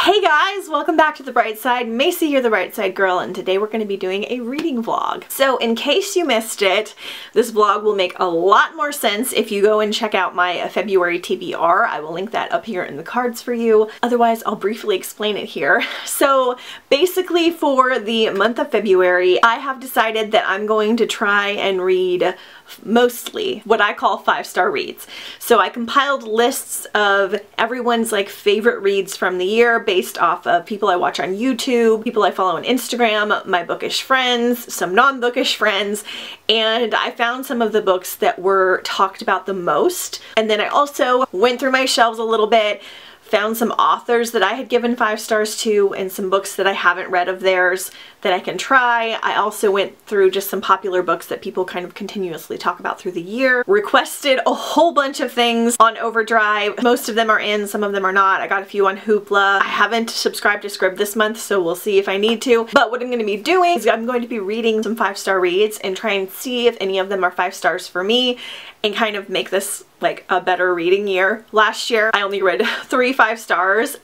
Hey guys, welcome back to The Bright Side. Macy here, The Bright Side Girl, and today we're going to be doing a reading vlog. So in case you missed it, this vlog will make a lot more sense if you go and check out my February TBR. I will link that up here in the cards for you. Otherwise, I'll briefly explain it here. So basically for the month of February, I have decided that I'm going to try and read mostly what I call 5-star reads. So I compiled lists of everyone's favorite reads from the year based off of people I watch on YouTube, people I follow on Instagram, my bookish friends, some non-bookish friends, and I found some of the books that were talked about the most. And then I also went through my shelves a little bit, found some authors that I had given 5 stars to and some books that I haven't read of theirs that I can try. I also went through just some popular books that people kind of continuously talk about through the year. Requested a whole bunch of things on Overdrive. Most of them are in, some of them are not. I got a few on Hoopla. I haven't subscribed to Scribd this month, so we'll see if I need to. But what I'm going to be doing is I'm going to be reading some 5-star reads and try and see if any of them are 5 stars for me and kind of make this a better reading year. Last year I only read 3 5 stars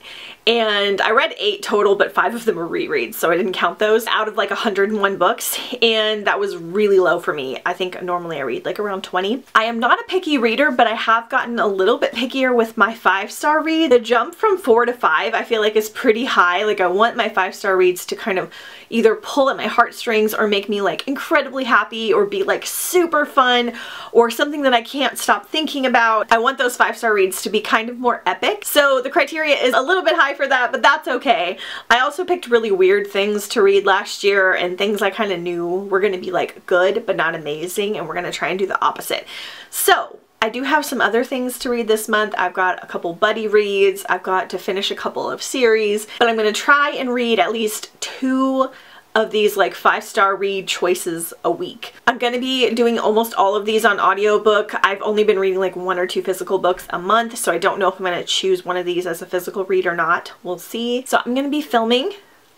and I read 8 total, but 5 of them were rereads, so I didn't count those out of 101 books, and that was really low for me. I think normally I read around 20. I am not a picky reader, but I have gotten a little bit pickier with my 5-star read. The jump from 4 to 5 I feel like is pretty high. I want my 5-star reads to kind of either pull at my heartstrings or make me incredibly happy or be super fun or something that I can't stop thinking about. I want those 5-star reads to be kind of more epic. So the criteria is a little bit high for that, but that's okay. I also picked really weird things to read last year and things I kind of knew were going to be good but not amazing, and we're going to try and do the opposite. So I do have some other things to read this month. I've got a couple buddy reads. I've got to finish a couple of series, but I'm going to try and read at least 2 of these 5-star read choices a week. I'm going to be doing almost all of these on audiobook. I've only been reading 1 or 2 physical books a month, so I don't know if I'm going to choose one of these as a physical read or not. We'll see. So I'm going to be filming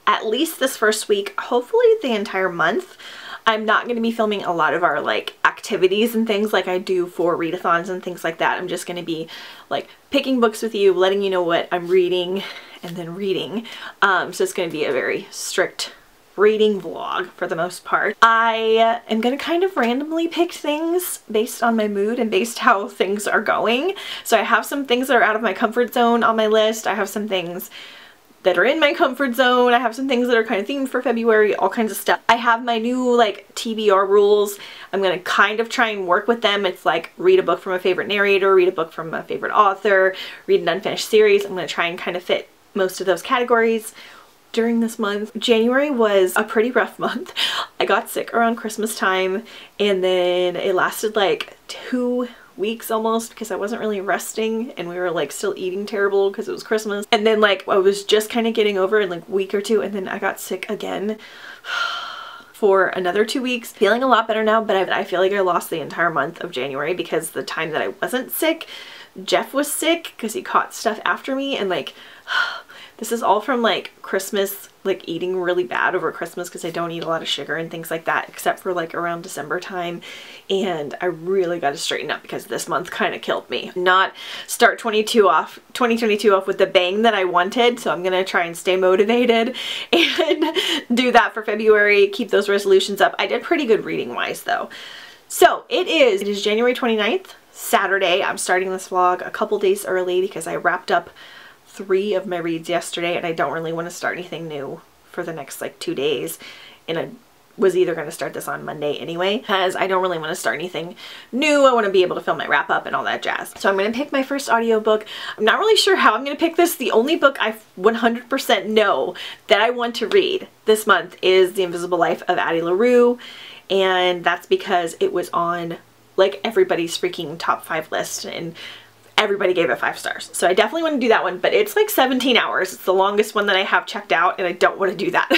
at least this first week, hopefully the entire month. I'm not going to be filming a lot of our activities and things like I do for readathons and things like that. I'm just going to be picking books with you, letting you know what I'm reading, and then reading. So it's going to be a very strict reading vlog for the most part. I am gonna kind of randomly pick things based on my mood and based how things are going. So I have some things that are out of my comfort zone on my list. I have some things that are in my comfort zone. I have some things that are kind of themed for February, all kinds of stuff. I have my new TBR rules. I'm gonna kind of try and work with them. It's read a book from a favorite narrator, read a book from a favorite author, read an unfinished series. I'm gonna try and kind of fit most of those categories during this month. January was a pretty rough month. I got sick around Christmas time, and then it lasted 2 weeks almost because I wasn't really resting and we were still eating terrible because it was Christmas. And then I was just kind of getting over it in a week or 2, and then I got sick again for another 2 weeks. Feeling a lot better now, but I feel like I lost the entire month of January because the time that I wasn't sick, Jeff was sick because he caught stuff after me, and this is all from Christmas, eating really bad over Christmas because I don't eat a lot of sugar and things like that except for around December time, and I really got to straighten up because this month kind of killed me. Not start 2022 off with the bang that I wanted, so I'm gonna try and stay motivated and do that for February, keep those resolutions up. I did pretty good reading wise though. So it is January 29th, Saturday. I'm starting this vlog a couple days early because I wrapped up 3 of my reads yesterday and I don't really want to start anything new for the next 2 days, and I was either going to start this on Monday anyway because I don't really want to start anything new. I want to be able to film my wrap up and all that jazz. So I'm going to pick my first audiobook. I'm not really sure how I'm going to pick this. The only book I 100% know that I want to read this month is The Invisible Life of Addie LaRue, and that's because it was on everybody's freaking top 5 list and everybody gave it 5 stars. So I definitely want to do that one, but it's 17 hours. It's the longest one that I have checked out, and I don't want to do that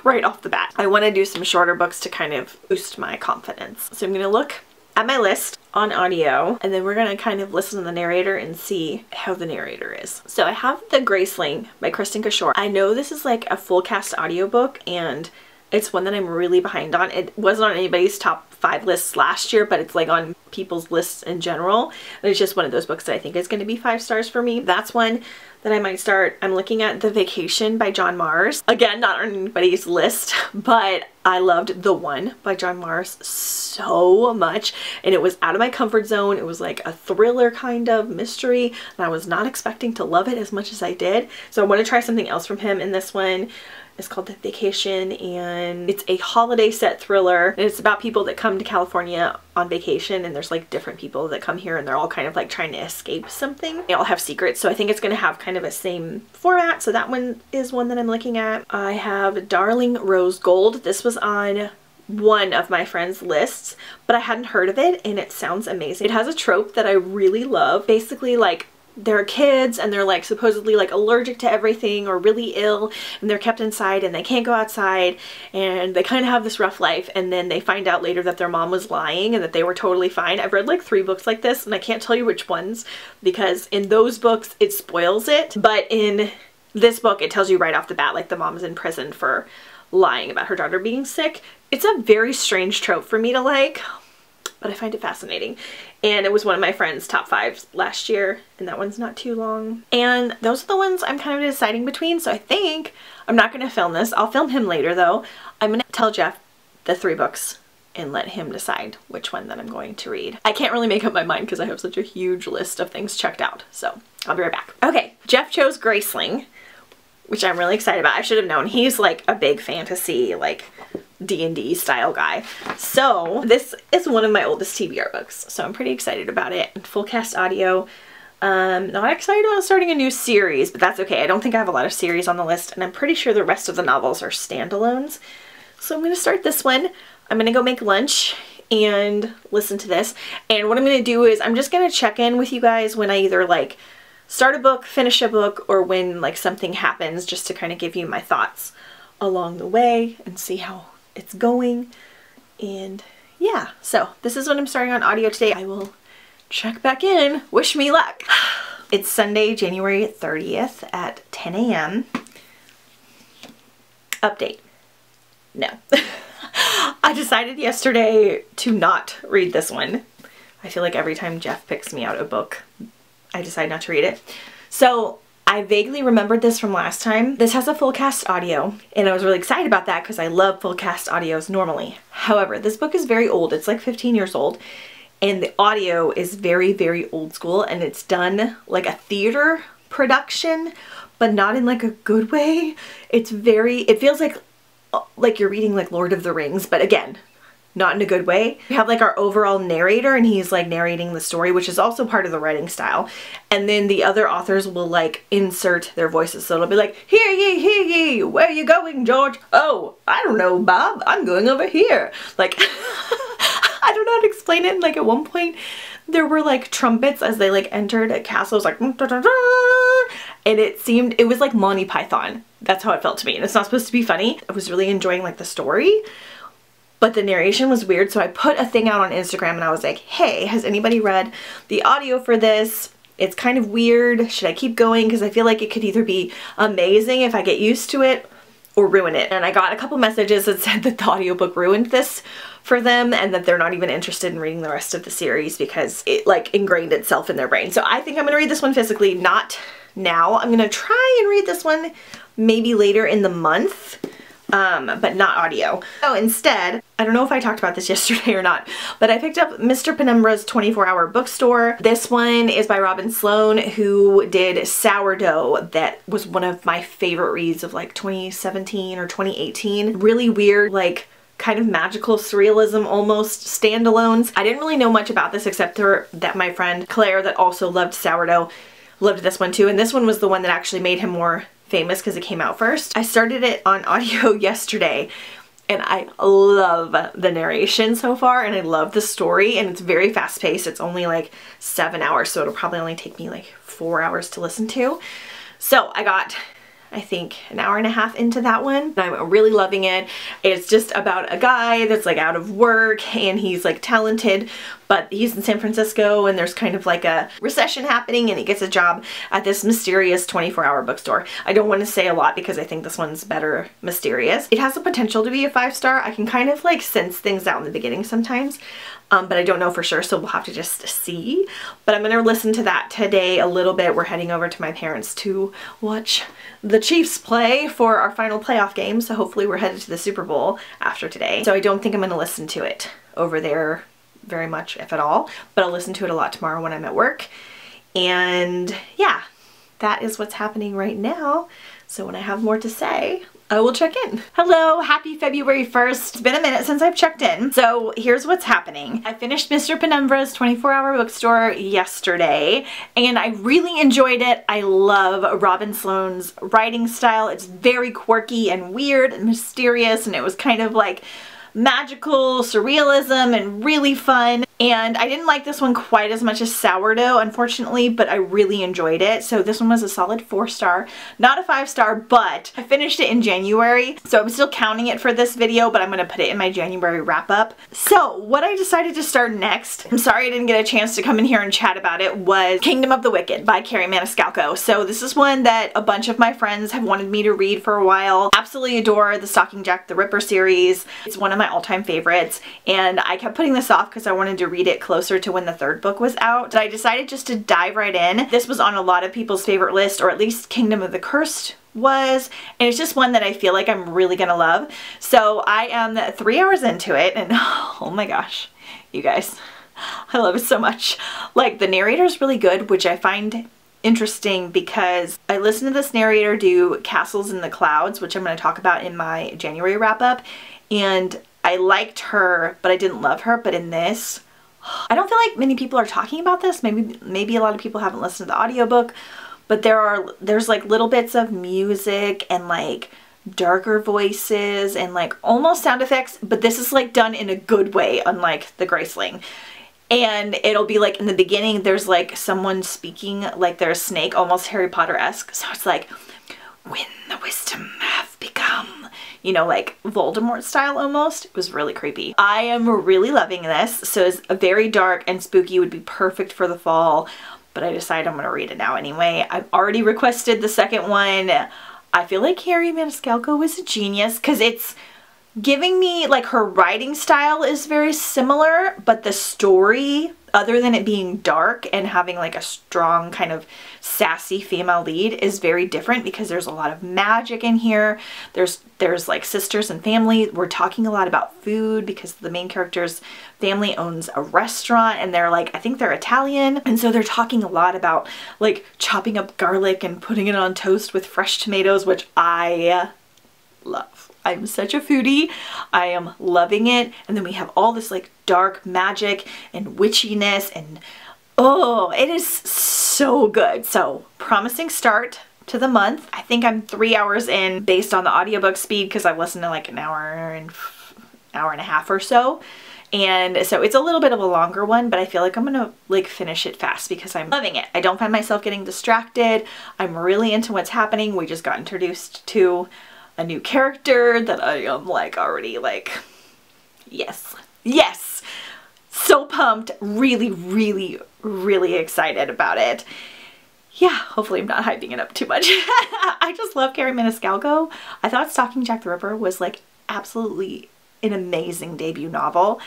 right off the bat. I want to do some shorter books to kind of boost my confidence. So I'm going to look at my list on audio, and then we're going to kind of listen to the narrator and see how the narrator is. So I have The Graceling by Kristen Cashore. I know this is a full cast audiobook, and it's one that I'm really behind on. It wasn't on anybody's top 5 lists last year, but it's on people's lists in general. And it's just one of those books that I think is going to be 5 stars for me. That's one. that I might start, I'm looking at The Vacation by John Mars. Again, not on anybody's list, but I loved The One by John Mars so much, and it was out of my comfort zone. It was like a thriller kind of mystery, and I was not expecting to love it as much as I did. So I want to try something else from him in this one. It's called The Vacation, and it's a holiday set thriller, and it's about people that come to California on vacation, and there's like different people that come here and they're all kind of like trying to escape something. They all have secrets, so I think it's going to have kind of a same format, so that one is one that I'm looking at. I have Darling Rose Gold. This was on one of my friends' lists, but I hadn't heard of it, and it sounds amazing. It has a trope that I really love. Basically, like, there are kids and they're like supposedly like allergic to everything or really ill, and they're kept inside and they can't go outside, and they kind of have this rough life, and then they find out later that their mom was lying and that they were totally fine. I've read like 3 books like this, and I can't tell you which ones because in those books it spoils it, but in this book it tells you right off the bat like the mom's in prison for lying about her daughter being sick. It's a very strange trope for me to like, but I find it fascinating. And it was one of my friend's top 5s last year, and that one's not too long. And those are the ones I'm kind of deciding between, so I think I'm not going to film this. I'll film him later though. I'm going to tell Jeff the 3 books and let him decide which one that I'm going to read. I can't really make up my mind because I have such a huge list of things checked out, so I'll be right back. Okay, Jeff chose Graceling, which I'm really excited about. I should have known. He's like a big fantasy, like D&D style guy. So this is one of my oldest TBR books, so I'm pretty excited about it. Full cast audio. Not excited about starting a new series, but that's okay. I don't think I have a lot of series on the list, and I'm pretty sure the rest of the novels are standalones. So I'm going to start this one. I'm going to go make lunch and listen to this. And what I'm going to do is I'm just going to check in with you guys when I either like start a book, finish a book, or when like something happens, just to kind of give you my thoughts along the way and see how it's going. And yeah, so this is what I'm starting on audio today. I will check back in. Wish me luck. It's Sunday, January 30th at 10 a.m. Update. No. I decided yesterday to not read this one. I feel like every time Jeff picks me out a book, I decide not to read it. So I vaguely remembered this from last time. This has a full cast audio, and I was really excited about that because I love full cast audios normally. However, this book is very old. It's like 15 years old, and the audio is very, very old school, and it's done like a theater production, but not in like a good way. It feels like you're reading like Lord of the Rings, but again, not in a good way. We have like our overall narrator, and he's like narrating the story, which is also part of the writing style. And then the other authors will like insert their voices. So it'll be like, hear ye, where you going, George? Oh, I don't know, Bob, I'm going over here. Like, I don't know how to explain it. Like at one point there were like trumpets as they like entered a castle. It was like, and it was like Monty Python. That's how it felt to me. And it's not supposed to be funny. I was really enjoying like the story, but the narration was weird, so I put a thing out on Instagram and I was like, hey, has anybody read the audio for this? It's kind of weird. Should I keep going? Because I feel like it could either be amazing if I get used to it or ruin it. And I got a couple messages that said that the audiobook ruined this for them and that they're not even interested in reading the rest of the series because it like ingrained itself in their brain. So I think I'm gonna read this one physically, not now. I'm gonna try and read this one maybe later in the month. But not audio. So instead, I don't know if I talked about this yesterday or not, but I picked up Mr. Penumbra's 24-Hour Bookstore. This one is by Robin Sloan, who did Sourdough. That was one of my favorite reads of like 2017 or 2018. Really weird, like kind of magical surrealism, almost standalones. I didn't really know much about this except that my friend Claire, that also loved Sourdough, loved this one too. And this one was the one that actually made him more famous because it came out first. I started it on audio yesterday, and I love the narration so far, and I love the story, and it's very fast paced. It's only like 7 hours, so it'll probably only take me like 4 hours to listen to. So I got, I think, an hour and a half into that one. I'm really loving it. It's just about a guy that's like out of work, and he's like talented, but he's in San Francisco and there's kind of like a recession happening and he gets a job at this mysterious 24-hour bookstore. I don't want to say a lot because I think this one's better mysterious. It has the potential to be a 5-star. I can kind of like sense things out in the beginning sometimes, but I don't know for sure, so we'll have to just see. But I'm going to listen to that today a little bit. We're heading over to my parents to watch the Chiefs play for our final playoff game, so hopefully we're headed to the Super Bowl after today. So I don't think I'm going to listen to it over there very much, if at all, but I'll listen to it a lot tomorrow when I'm at work. And yeah, that is what's happening right now. So when I have more to say, I will check in. Hello, happy February 1st. It's been a minute since I've checked in. So here's what's happening. I finished Mr. Penumbra's 24-hour bookstore yesterday and I really enjoyed it. I love Robin Sloan's writing style. It's very quirky and weird and mysterious, and it was kind of like magical surrealism and really fun. And I didn't like this one quite as much as Sourdough, unfortunately, but I really enjoyed it. So this one was a solid 4-star, not a 5-star, but I finished it in January. So I'm still counting it for this video, but I'm going to put it in my January wrap up. So what I decided to start next, I'm sorry I didn't get a chance to come in here and chat about it, was Kingdom of the Wicked by Carrie Maniscalco. So this is one that a bunch of my friends have wanted me to read for a while. Absolutely adore the Stalking Jack the Ripper series. It's one of my all-time favorites, and I kept putting this off because I wanted to read it closer to when the 3rd book was out. But I decided just to dive right in. This was on a lot of people's favorite list, or at least Kingdom of the Cursed was, and it's just one that I feel like I'm really gonna love. So I am 3 hours into it, and oh my gosh, you guys, I love it so much. Like, the narrator's really good, which I find interesting because I listened to this narrator do Castles in the Clouds, which I'm going to talk about in my January wrap up, and I liked her, but I didn't love her. But in this, I don't feel like many people are talking about this. Maybe a lot of people haven't listened to the audiobook, but there's like little bits of music and like darker voices and like almost sound effects, but this is like done in a good way, unlike the Graceling. And it'll be like in the beginning there's like someone speaking like they're a snake, almost Harry Potter-esque. So it's like, when the wisdom have become, you know, like Voldemort style almost. It was really creepy. I am really loving this. So it's very dark and spooky, would be perfect for the fall, but I decided I'm going to read it now anyway. I've already requested the second one. I feel like Carrie Maniscalco is a genius because it's giving me, like, her writing style is very similar, but the story, other than it being dark and having like a strong kind of sassy female lead, is very different because there's a lot of magic in here. There's like sisters and family. We're talking a lot about food because the main character's family owns a restaurant and they're like, I think they're Italian, and so they're talking a lot about like chopping up garlic and putting it on toast with fresh tomatoes, which I love. I'm such a foodie. I am loving it. And then we have all this like dark magic and witchiness, and oh, it is so good. So promising start to the month. I think I'm 3 hours in based on the audiobook speed because I've listened to like an hour and a half or so. And so it's a little bit of a longer one, but I feel like I'm gonna like finish it fast because I'm loving it. I don't find myself getting distracted. I'm really into what's happening. We just got introduced to a new character that I am like already like, yes, yes, so pumped, really, really, really excited about it. Yeah, hopefully I'm not hyping it up too much. I just love Carrie Maniscalco. I thought Stalking Jack the Ripper was like absolutely an amazing debut novel,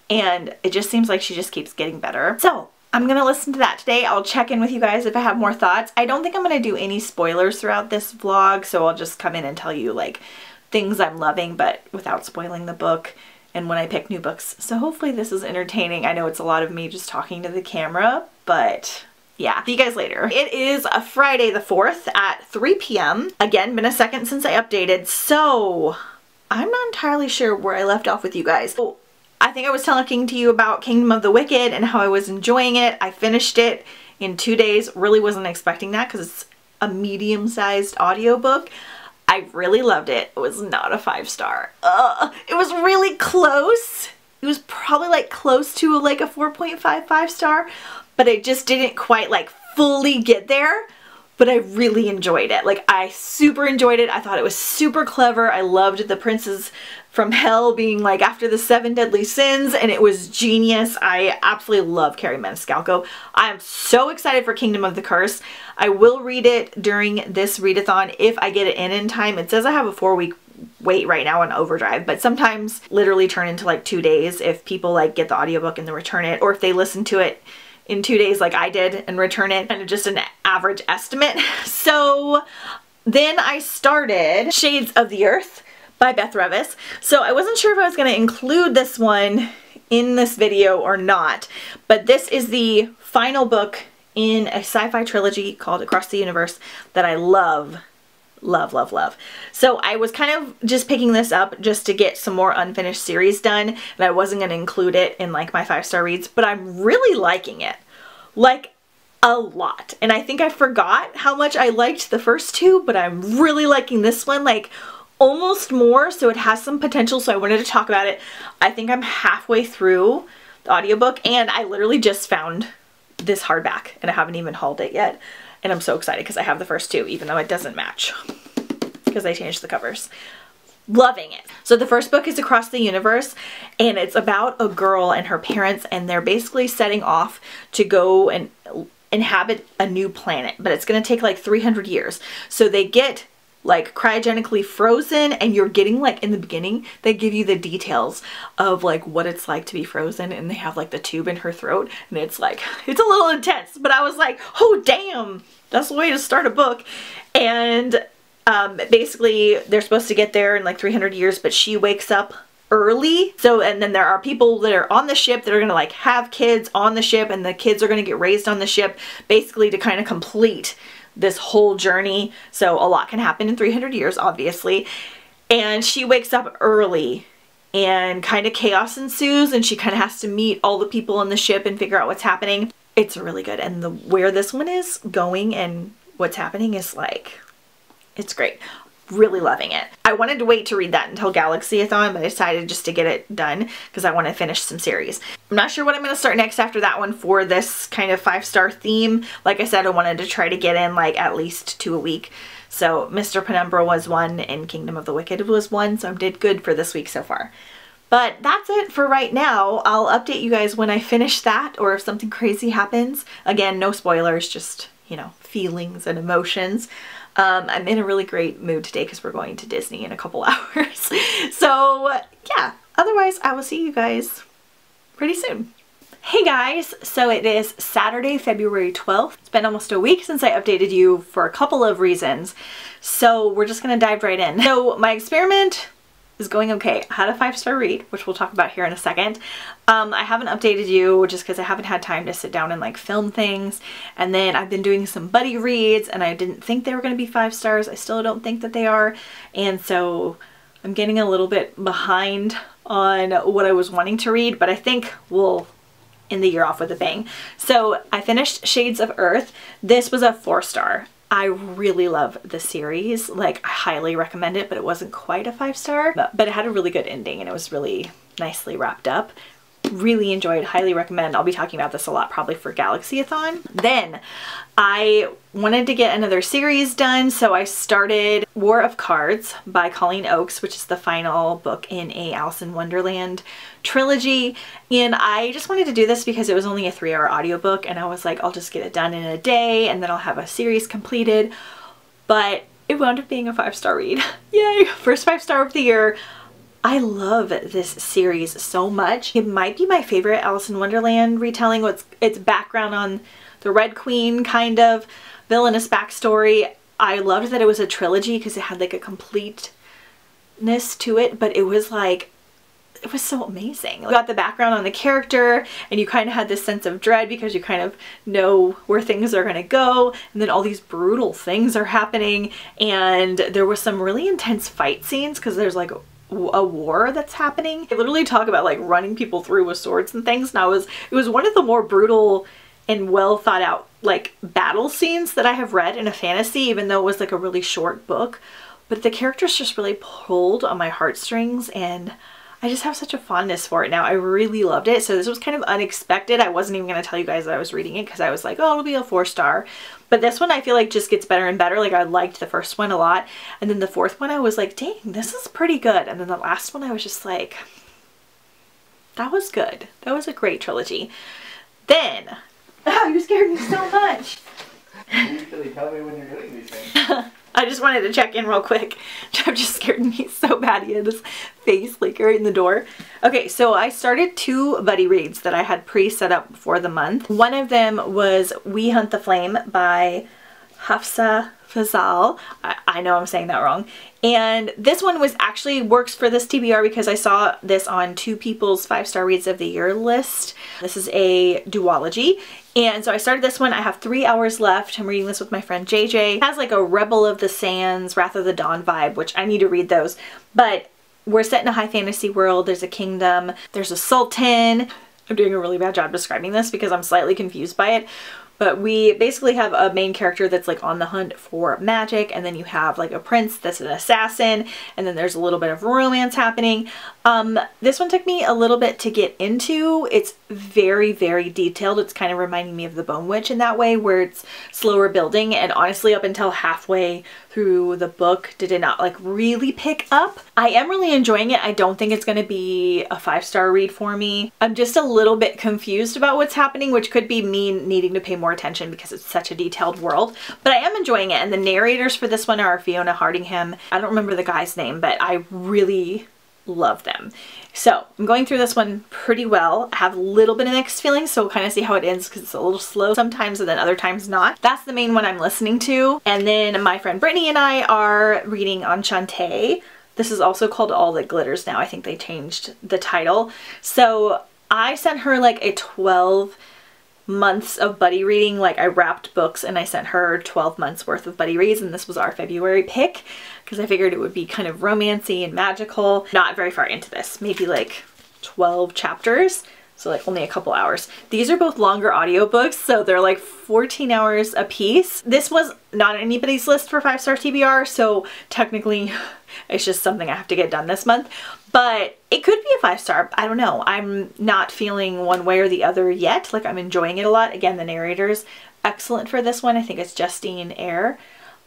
and it just seems like she just keeps getting better. So I'm gonna listen to that today. I'll check in with you guys if I have more thoughts. I don't think I'm gonna do any spoilers throughout this vlog, so I'll just come in and tell you like things I'm loving, but without spoiling the book and when I pick new books. So hopefully this is entertaining. I know it's a lot of me just talking to the camera, but yeah. See you guys later. It is a Friday the 4th at 3 p.m. Again, been a second since I updated, so I'm not entirely sure where I left off with you guys. Oh, I think I was talking to you about Kingdom of the Wicked and how I was enjoying it. I finished it in 2 days. Really wasn't expecting that because it's a medium-sized audiobook. I really loved it. It was not a 5-star. It was really close. It was probably like close to like a 4.55 star, but it just didn't quite like fully get there. but I really enjoyed it. Like, I super enjoyed it. I thought it was super clever. I loved the princes from hell being like after the 7 deadly sins, and it was genius. I absolutely love Carrie Maniscalco. I am so excited for Kingdom of the Curse. I will read it during this readathon if I get it in time. It says I have a 4-week wait right now on Overdrive, but sometimes literally turn into like 2 days if people like get the audiobook and then return it, or if they listen to it in 2 days like I did and return it, kind of just an average estimate. So then I started Shades of the Earth by Beth Revis. So I wasn't sure if I was going to include this one in this video or not, but this is the final book in a sci-fi trilogy called Across the Universe that I love. Love, love, love. So I was kind of just picking this up just to get some more unfinished series done, and I wasn't going to include it in like my 5-star reads, but I'm really liking it. Like, a lot. And I think I forgot how much I liked the first 2, but I'm really liking this one, like, almost more, so it has some potential, so I wanted to talk about it. I think I'm halfway through the audiobook, and I literally just found this hardback, and I haven't even hauled it yet. And I'm so excited because I have the first 2, even though it doesn't match because I changed the covers. Loving it. So the first book is Across the Universe, and it's about a girl and her parents, and they're basically setting off to go and inhabit a new planet, but it's going to take like 300 years. So they get like cryogenically frozen, and you're getting like, in the beginning they give you the details of like what it's like to be frozen, and they have like the tube in her throat, and it's like, it's a little intense, but I was like, oh damn, that's the way to start a book. And basically they're supposed to get there in like 300 years, but she wakes up early. So, and then there are people that are on the ship that are gonna like have kids on the ship, and the kids are gonna get raised on the ship, basically to kind of complete this whole journey. So a lot can happen in 300 years, obviously. And she wakes up early, and kind of chaos ensues, and she kind of has to meet all the people on the ship and figure out what's happening. It's really good, and where this one is going and what's happening is like, it's great. Really loving it. I wanted to wait to read that until Galaxy-a-thon, but I decided just to get it done because I want to finish some series. I'm not sure what I'm going to start next after that one for this kind of 5-star theme. Like I said, I wanted to try to get in like at least 2 a week. So Mr. Penumbra was 1 and Kingdom of the Wicked was 1, so I did good for this week so far. But that's it for right now. I'll update you guys when I finish that, or if something crazy happens. Again, no spoilers, just, you know, feelings and emotions. I'm in a really great mood today because we're going to Disney in a couple hours. So yeah, otherwise I will see you guys pretty soon. Hey guys, so it is Saturday, February 12th. It's been almost a week since I updated you for a couple of reasons. So we're just gonna dive right in. So my experiment is going okay. I had a 5-star read, which we'll talk about here in a second. I haven't updated you just because I haven't had time to sit down and like film things. And then I've been doing some buddy reads, and I didn't think they were going to be 5 stars. I still don't think that they are. And so I'm getting a little bit behind on what I was wanting to read, but I think we'll end the year off with a bang. So I finished Shades of Earth. This was a 4-star. I really love the series, like I highly recommend it, but it wasn't quite a 5-star, but it had a really good ending and it was really nicely wrapped up. Really enjoyed, highly recommend. I'll be talking about this a lot probably for Galaxy-a-thon. Then I wanted to get another series done, so I started War of Cards by Colleen Oakes, which is the final book in a Alice in Wonderland trilogy. And I just wanted to do this because it was only a 3-hour audiobook, and I was like, I'll just get it done in a day and then I'll have a series completed. But it wound up being a 5-star read. Yay! First 5-star of the year. I love this series so much. It might be my favorite Alice in Wonderland retelling. Its background on the Red Queen, kind of villainous backstory. I loved that it was a trilogy because it had like a completeness to it, but it was like, it was so amazing. You got the background on the character, and you kind of had this sense of dread because you kind of know where things are going to go, and then all these brutal things are happening, and there was some really intense fight scenes because there's like a war that's happening. They literally talk about like running people through with swords and things, and it was one of the more brutal and well thought out like battle scenes that I have read in a fantasy, even though it was like a really short book. But the characters just really pulled on my heartstrings, and I just have such a fondness for it now. I really loved it. So this was kind of unexpected. I wasn't even going to tell you guys that I was reading it because I was like, oh, it'll be a 4-star. But this one I feel like just gets better and better. Like I liked the first one a lot. And then the fourth one I was like, dang, this is pretty good. And then the last one I was just like, that was good. That was a great trilogy. Then, oh, you scared me so much. You usually tell me when you're doing these things. I just wanted to check in real quick. Jeff just scared me so bad. He had his face like right in the door. Okay, so I started 2 buddy reads that I had pre-set up for the month. One of them was We Hunt the Flame by Hafsa Fazal. I know I'm saying that wrong. And this one was actually works for this TBR because I saw this on 2 people's 5-star reads of the year list. This is a duology. And so I started this one. I have 3 hours left. I'm reading this with my friend JJ. It has like a Rebel of the Sands, Wrath of the Dawn vibe, which I need to read those. But we're set in a high fantasy world. There's a kingdom. There's a sultan. I'm doing a really bad job describing this because I'm slightly confused by it. But we basically have a main character that's like on the hunt for magic, and then you have like a prince that's an assassin, and then there's a little bit of romance happening. This one took me a little bit to get into. It's very, very detailed. It's kind of reminding me of The Bone Witch in that way, where it's slower building, and honestly up until halfway through the book did it not like really pick up. I am really enjoying it. I don't think it's going to be a 5-star read for me. I'm just a little bit confused about what's happening, which could be me needing to pay more attention because it's such a detailed world, but I am enjoying it. And the narrators for this one are Fiona Hardingham. I don't remember the guy's name, but I really love them. So I'm going through this one pretty well. I have a little bit of mixed feelings, so we'll kind of see how it ends because it's a little slow sometimes and then other times not. That's the main one I'm listening to. And then my friend Brittany and I are reading Enchanté. This is also called All That Glitters now. I think they changed the title. So I sent her like a 12 months of buddy reading. Like I wrapped books and I sent her 12 months worth of buddy reads, and this was our February pick because I figured it would be kind of romancy and magical. Not very far into this, maybe like 12 chapters. So like only a couple hours. These are both longer audiobooks, so they're like 14 hours a piece. This was not on anybody's list for 5-star TBR, so technically it's just something I have to get done this month. But it could be a 5-star. I don't know. I'm not feeling one way or the other yet. Like I'm enjoying it a lot. Again, the narrator's excellent for this one. I think it's Justine Eyre.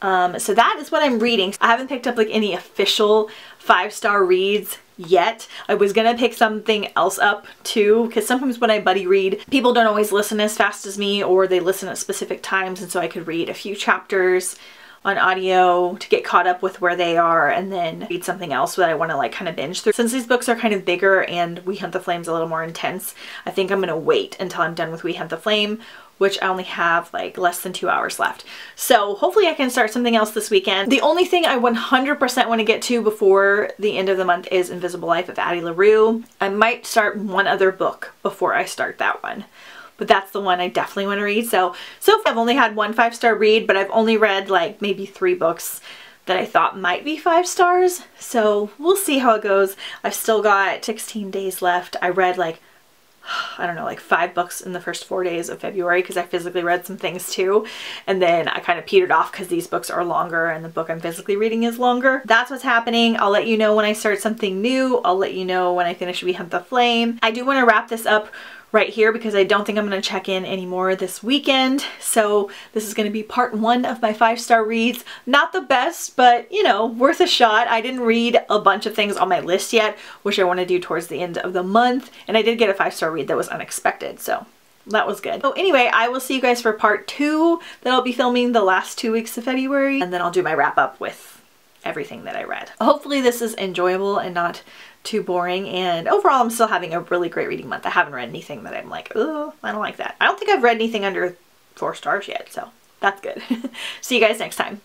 So that is what I'm reading. I haven't picked up like any official 5-star reads yet. I was gonna pick something else up too, because sometimes when I buddy read, people don't always listen as fast as me, or they listen at specific times, and so I could read a few chapters on audio to get caught up with where they are and then read something else that I want to like kind of binge through. Since these books are kind of bigger and We Hunt the Flame's a little more intense, I think I'm gonna wait until I'm done with We Hunt the Flame, which I only have like less than 2 hours left. So hopefully I can start something else this weekend. The only thing I 100% want to get to before the end of the month is Invisible Life of Addie LaRue. I might start one other book before I start that one, but that's the one I definitely want to read. So far I've only had 1 5-star read, but I've only read like maybe 3 books that I thought might be 5 stars. So we'll see how it goes. I've still got 16 days left. I read like, I don't know, like 5 books in the first 4 days of February because I physically read some things too. And then I kind of petered off because these books are longer and the book I'm physically reading is longer. That's what's happening. I'll let you know when I start something new. I'll let you know when I finish We Hunt the Flame. I do want to wrap this up right here because I don't think I'm going to check in anymore this weekend. So this is going to be part 1 of my 5-star reads. Not the best, but you know, worth a shot. I didn't read a bunch of things on my list yet, which I want to do towards the end of the month. And I did get a 5-star read that was unexpected, so that was good. So anyway, I will see you guys for part 2 that I'll be filming the last 2 weeks of February, and then I'll do my wrap up with everything that I read. Hopefully this is enjoyable and not too boring, and overall I'm still having a really great reading month. I haven't read anything that I'm like, oh, I don't like that. I don't think I've read anything under 4 stars yet, so that's good. See you guys next time.